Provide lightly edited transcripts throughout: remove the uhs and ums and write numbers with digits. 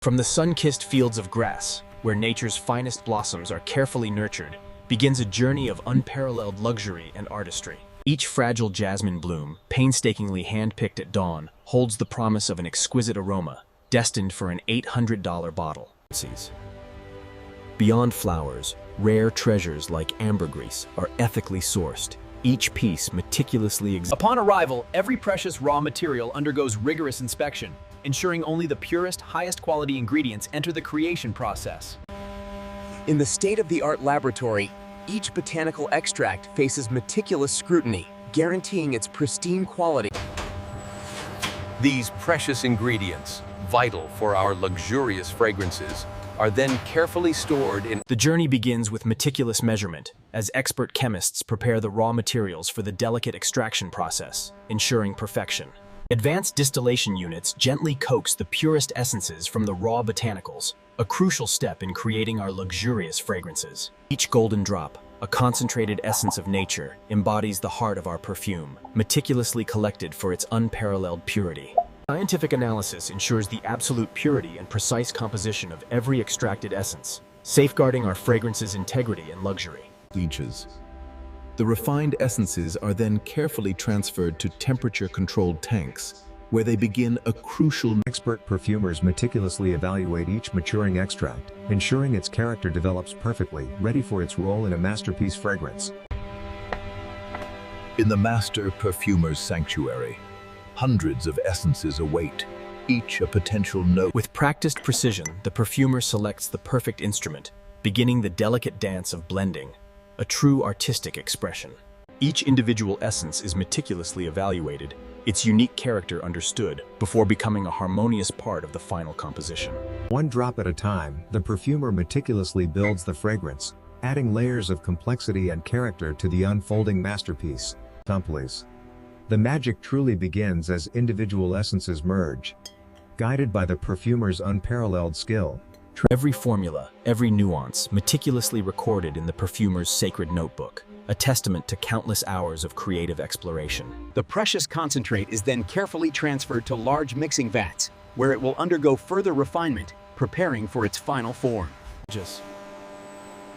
From the sun-kissed fields of grass, where nature's finest blossoms are carefully nurtured, begins a journey of unparalleled luxury and artistry. Each fragile jasmine bloom, painstakingly hand-picked at dawn, holds the promise of an exquisite aroma, destined for an $800 bottle. Beyond flowers, rare treasures like ambergris are ethically sourced, each piece meticulously examined. Upon arrival, every precious raw material undergoes rigorous inspection, ensuring only the purest, highest quality ingredients enter the creation process. In the state-of-the-art laboratory, each botanical extract faces meticulous scrutiny, guaranteeing its pristine quality. These precious ingredients, vital for our luxurious fragrances, are then carefully stored in. The journey begins with meticulous measurement, as expert chemists prepare the raw materials for the delicate extraction process, ensuring perfection. Advanced distillation units gently coax the purest essences from the raw botanicals, a crucial step in creating our luxurious fragrances. Each golden drop, a concentrated essence of nature, embodies the heart of our perfume, meticulously collected for its unparalleled purity. Scientific analysis ensures the absolute purity and precise composition of every extracted essence, safeguarding our fragrance's integrity and luxury. Leaches. The refined essences are then carefully transferred to temperature-controlled tanks, where they begin a crucial. Expert perfumers meticulously evaluate each maturing extract, ensuring its character develops perfectly, ready for its role in a masterpiece fragrance. In the master perfumer's sanctuary, hundreds of essences await, each a potential note. With practiced precision, the perfumer selects the perfect instrument, beginning the delicate dance of blending, a true artistic expression. Each individual essence is meticulously evaluated, its unique character understood, before becoming a harmonious part of the final composition. One drop at a time, the perfumer meticulously builds the fragrance, adding layers of complexity and character to the unfolding masterpiece. The magic truly begins as individual essences merge, guided by the perfumer's unparalleled skill. Every formula, every nuance, meticulously recorded in the perfumer's sacred notebook, a testament to countless hours of creative exploration. The precious concentrate is then carefully transferred to large mixing vats, where it will undergo further refinement, preparing for its final form.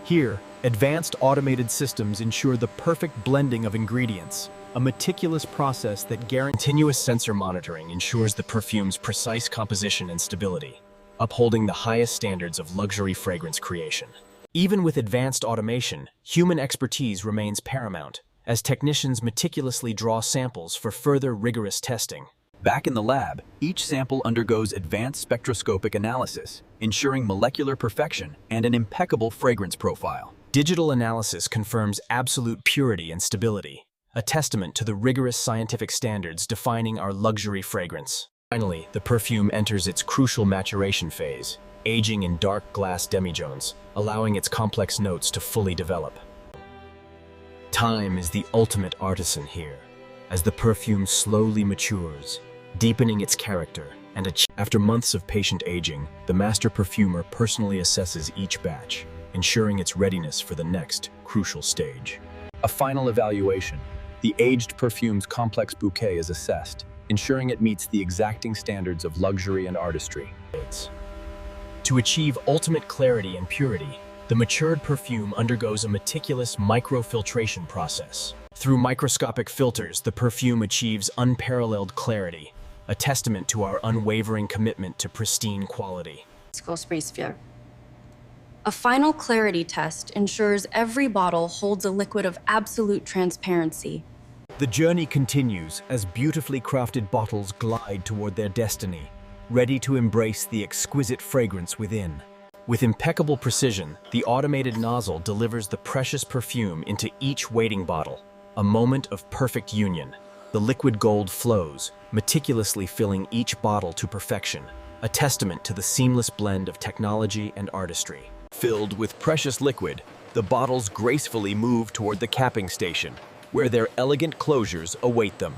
Here, advanced automated systems ensure the perfect blending of ingredients, a meticulous process that guarantees. Continuous sensor monitoring ensures the perfume's precise composition and stability, upholding the highest standards of luxury fragrance creation. Even with advanced automation, human expertise remains paramount, as technicians meticulously draw samples for further rigorous testing. Back in the lab, each sample undergoes advanced spectroscopic analysis, ensuring molecular perfection and an impeccable fragrance profile. Digital analysis confirms absolute purity and stability, a testament to the rigorous scientific standards defining our luxury fragrance. Finally, the perfume enters its crucial maturation phase, aging in dark glass demijohns, allowing its complex notes to fully develop. Time is the ultimate artisan here, as the perfume slowly matures, deepening its character, and after months of patient aging, the master perfumer personally assesses each batch, ensuring its readiness for the next crucial stage. A final evaluation. The aged perfume's complex bouquet is assessed, ensuring it meets the exacting standards of luxury and artistry. To achieve ultimate clarity and purity, the matured perfume undergoes a meticulous microfiltration process. Through microscopic filters, the perfume achieves unparalleled clarity, a testament to our unwavering commitment to pristine quality. A final clarity test ensures every bottle holds a liquid of absolute transparency. The journey continues as beautifully crafted bottles glide toward their destiny, ready to embrace the exquisite fragrance within. With impeccable precision, the automated nozzle delivers the precious perfume into each waiting bottle, a moment of perfect union. The liquid gold flows, meticulously filling each bottle to perfection, a testament to the seamless blend of technology and artistry. Filled with precious liquid, the bottles gracefully move toward the capping station, where their elegant closures await them.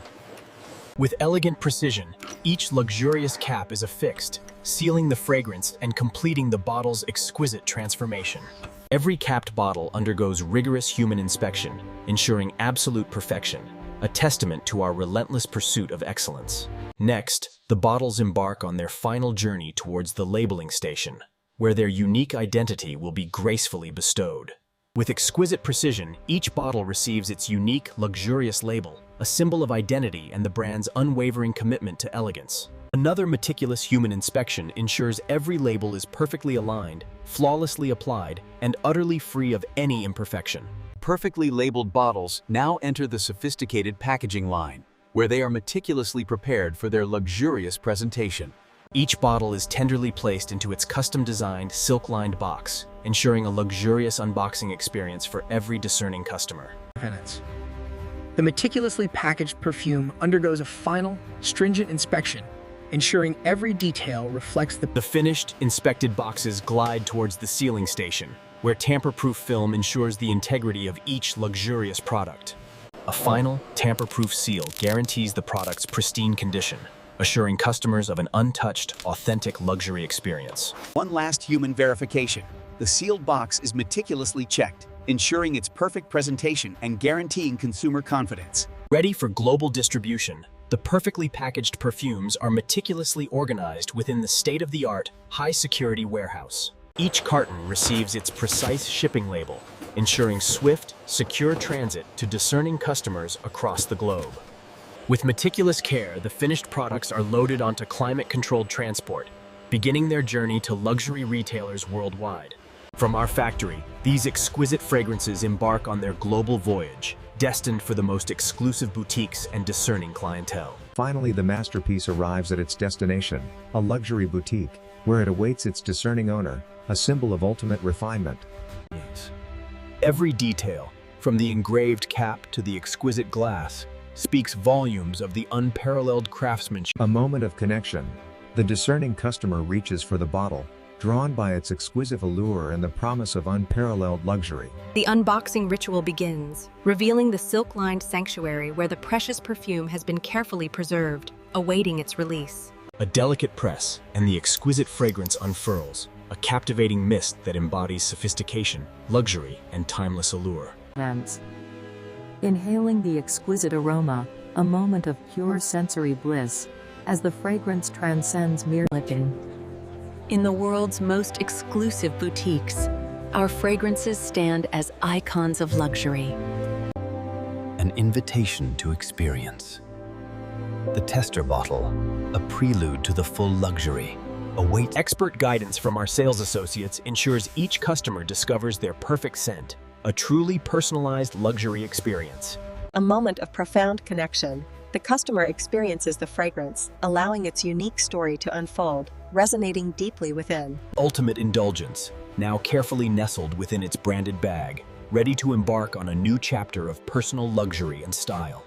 With elegant precision, each luxurious cap is affixed, sealing the fragrance and completing the bottle's exquisite transformation. Every capped bottle undergoes rigorous human inspection, ensuring absolute perfection, a testament to our relentless pursuit of excellence. Next, the bottles embark on their final journey towards the labeling station, where their unique identity will be gracefully bestowed. With exquisite precision, each bottle receives its unique, luxurious label, a symbol of identity and the brand's unwavering commitment to elegance. Another meticulous human inspection ensures every label is perfectly aligned, flawlessly applied, and utterly free of any imperfection. Perfectly labeled bottles now enter the sophisticated packaging line, where they are meticulously prepared for their luxurious presentation. Each bottle is tenderly placed into its custom-designed, silk-lined box, ensuring a luxurious unboxing experience for every discerning customer. The meticulously packaged perfume undergoes a final, stringent inspection, ensuring every detail reflects The finished, inspected boxes glide towards the sealing station, where tamper-proof film ensures the integrity of each luxurious product. A final, tamper-proof seal guarantees the product's pristine condition, assuring customers of an untouched, authentic luxury experience. One last human verification. The sealed box is meticulously checked, ensuring its perfect presentation and guaranteeing consumer confidence. Ready for global distribution, the perfectly packaged perfumes are meticulously organized within the state-of-the-art, high-security warehouse. Each carton receives its precise shipping label, ensuring swift, secure transit to discerning customers across the globe. With meticulous care, the finished products are loaded onto climate-controlled transport, beginning their journey to luxury retailers worldwide. From our factory, these exquisite fragrances embark on their global voyage, destined for the most exclusive boutiques and discerning clientele. Finally, the masterpiece arrives at its destination, a luxury boutique, where it awaits its discerning owner, a symbol of ultimate refinement. Every detail, from the engraved cap to the exquisite glass, speaks volumes of the unparalleled craftsmanship. A moment of connection. The discerning customer reaches for the bottle, drawn by its exquisite allure and the promise of unparalleled luxury. The unboxing ritual begins, revealing the silk-lined sanctuary where the precious perfume has been carefully preserved, awaiting its release. A delicate press, and the exquisite fragrance unfurls, a captivating mist that embodies sophistication, luxury, and timeless allure. Inhaling the exquisite aroma, a moment of pure sensory bliss, as the fragrance transcends mere living. In the world's most exclusive boutiques, our fragrances stand as icons of luxury. An invitation to experience. The tester bottle, a prelude to the full luxury, awaits. Expert guidance from our sales associates ensures each customer discovers their perfect scent, a truly personalized luxury experience. A moment of profound connection. The customer experiences the fragrance, allowing its unique story to unfold, resonating deeply within. Ultimate indulgence, now carefully nestled within its branded bag, ready to embark on a new chapter of personal luxury and style.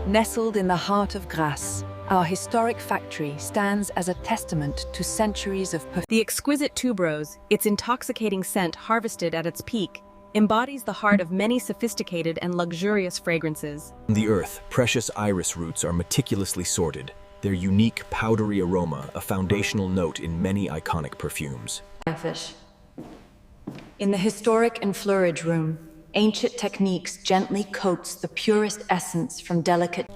Nestled in the heart of Grasse, our historic factory stands as a testament to centuries of The exquisite tuberose, its intoxicating scent harvested at its peak, embodies the heart of many sophisticated and luxurious fragrances. On the earth, precious iris roots are meticulously sorted, their unique powdery aroma a foundational note in many iconic perfumes. In the historic enfleurage room, ancient techniques gently coats the purest essence from delicate.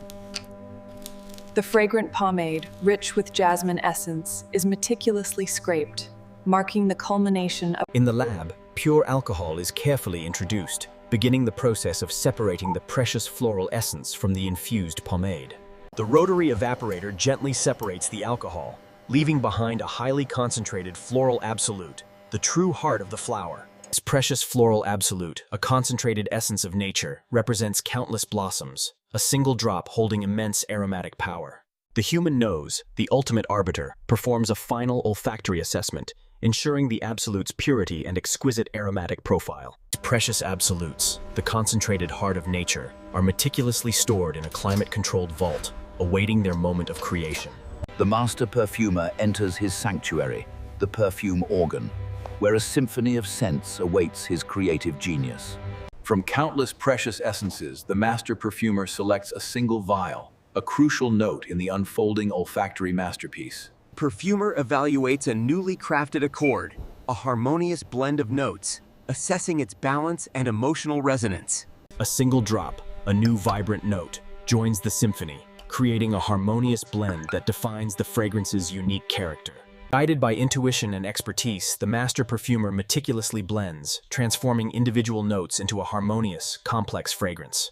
The fragrant pomade, rich with jasmine essence, is meticulously scraped, marking the culmination of. In the lab, pure alcohol is carefully introduced, beginning the process of separating the precious floral essence from the infused pomade. The rotary evaporator gently separates the alcohol, leaving behind a highly concentrated floral absolute, the true heart of the flower. This precious floral absolute, a concentrated essence of nature, represents countless blossoms, a single drop holding immense aromatic power. The human nose, the ultimate arbiter, performs a final olfactory assessment, ensuring the absolute's purity and exquisite aromatic profile. Precious absolutes, the concentrated heart of nature, are meticulously stored in a climate-controlled vault, awaiting their moment of creation. The master perfumer enters his sanctuary, the perfume organ, where a symphony of scents awaits his creative genius. From countless precious essences, the master perfumer selects a single vial, a crucial note in the unfolding olfactory masterpiece. Perfumer evaluates a newly crafted accord, a harmonious blend of notes, assessing its balance and emotional resonance. A single drop, a new vibrant note joins the symphony, creating a harmonious blend that defines the fragrance's unique character. Guided by intuition and expertise, the master perfumer meticulously blends, transforming individual notes into a harmonious, complex fragrance.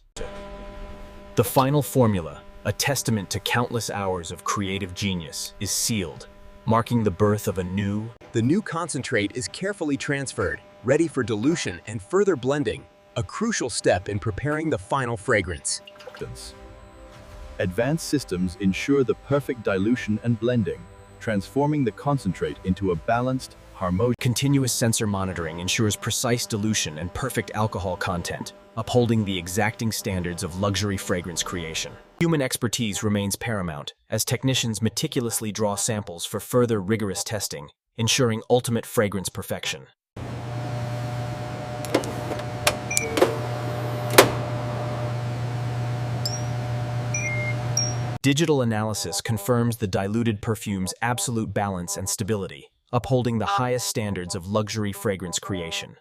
The final formula, a testament to countless hours of creative genius, is sealed, marking the birth of a new... The new concentrate is carefully transferred, ready for dilution and further blending, a crucial step in preparing the final fragrance. Advanced systems ensure the perfect dilution and blending, transforming the concentrate into a balanced, harmonious... Continuous sensor monitoring ensures precise dilution and perfect alcohol content, upholding the exacting standards of luxury fragrance creation. Human expertise remains paramount, as technicians meticulously draw samples for further rigorous testing, ensuring ultimate fragrance perfection. Digital analysis confirms the diluted perfume's absolute balance and stability, upholding the highest standards of luxury fragrance creation.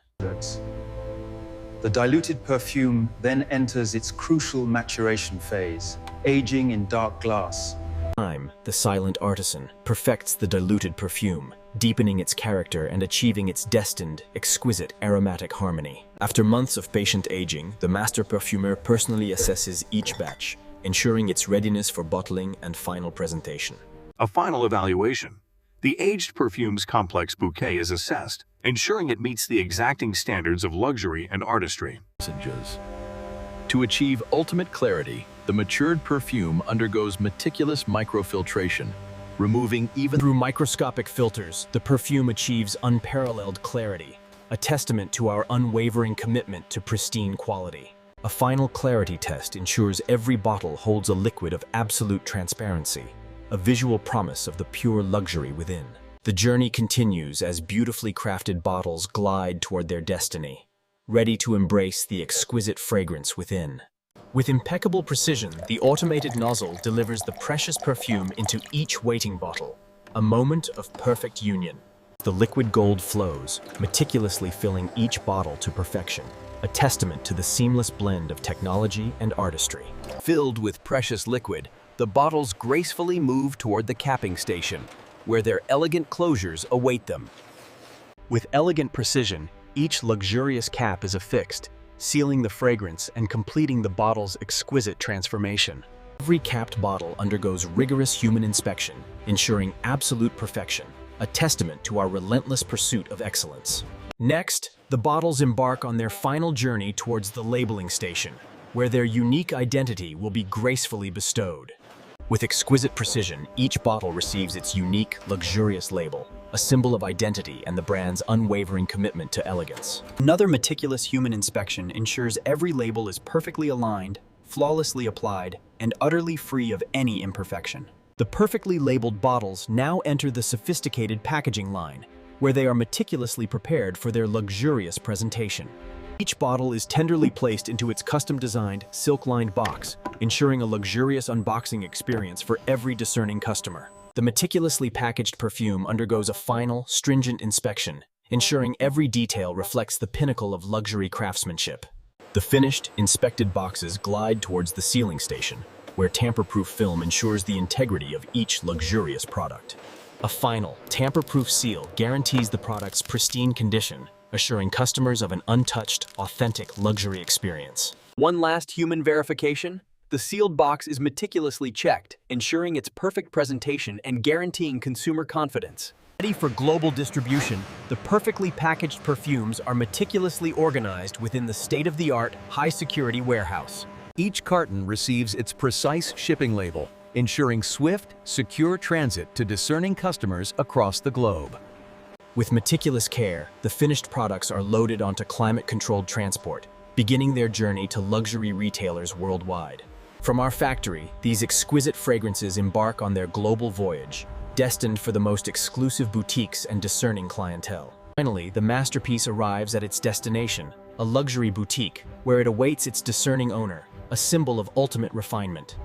The diluted perfume then enters its crucial maturation phase, aging in dark glass. Time, the silent artisan, perfects the diluted perfume, deepening its character and achieving its destined, exquisite aromatic harmony. After months of patient aging, the master perfumer personally assesses each batch, ensuring its readiness for bottling and final presentation. A final evaluation. The aged perfume's complex bouquet is assessed, ensuring it meets the exacting standards of luxury and artistry. To achieve ultimate clarity, the matured perfume undergoes meticulous microfiltration, removing even... Through microscopic filters, the perfume achieves unparalleled clarity, a testament to our unwavering commitment to pristine quality. A final clarity test ensures every bottle holds a liquid of absolute transparency, a visual promise of the pure luxury within. The journey continues as beautifully crafted bottles glide toward their destiny, ready to embrace the exquisite fragrance within. With impeccable precision, the automated nozzle delivers the precious perfume into each waiting bottle, a moment of perfect union. The liquid gold flows, meticulously filling each bottle to perfection, a testament to the seamless blend of technology and artistry. Filled with precious liquid, the bottles gracefully move toward the capping station, where their elegant closures await them. With elegant precision, each luxurious cap is affixed, sealing the fragrance and completing the bottle's exquisite transformation. Every capped bottle undergoes rigorous human inspection, ensuring absolute perfection, a testament to our relentless pursuit of excellence. Next, the bottles embark on their final journey towards the labeling station, where their unique identity will be gracefully bestowed. With exquisite precision, each bottle receives its unique, luxurious label, a symbol of identity and the brand's unwavering commitment to elegance. Another meticulous human inspection ensures every label is perfectly aligned, flawlessly applied, and utterly free of any imperfection. The perfectly labeled bottles now enter the sophisticated packaging line, where they are meticulously prepared for their luxurious presentation. Each bottle is tenderly placed into its custom-designed, silk-lined box, ensuring a luxurious unboxing experience for every discerning customer. The meticulously packaged perfume undergoes a final, stringent inspection, ensuring every detail reflects the pinnacle of luxury craftsmanship. The finished, inspected boxes glide towards the sealing station, where tamper-proof film ensures the integrity of each luxurious product. A final, tamper-proof seal guarantees the product's pristine condition, assuring customers of an untouched, authentic luxury experience. One last human verification. The sealed box is meticulously checked, ensuring its perfect presentation and guaranteeing consumer confidence. Ready for global distribution, the perfectly packaged perfumes are meticulously organized within the state-of-the-art, high-security warehouse. Each carton receives its precise shipping label, ensuring swift, secure transit to discerning customers across the globe. With meticulous care, the finished products are loaded onto climate-controlled transport, beginning their journey to luxury retailers worldwide. From our factory, these exquisite fragrances embark on their global voyage, destined for the most exclusive boutiques and discerning clientele. Finally, the masterpiece arrives at its destination, a luxury boutique, where it awaits its discerning owner, a symbol of ultimate refinement.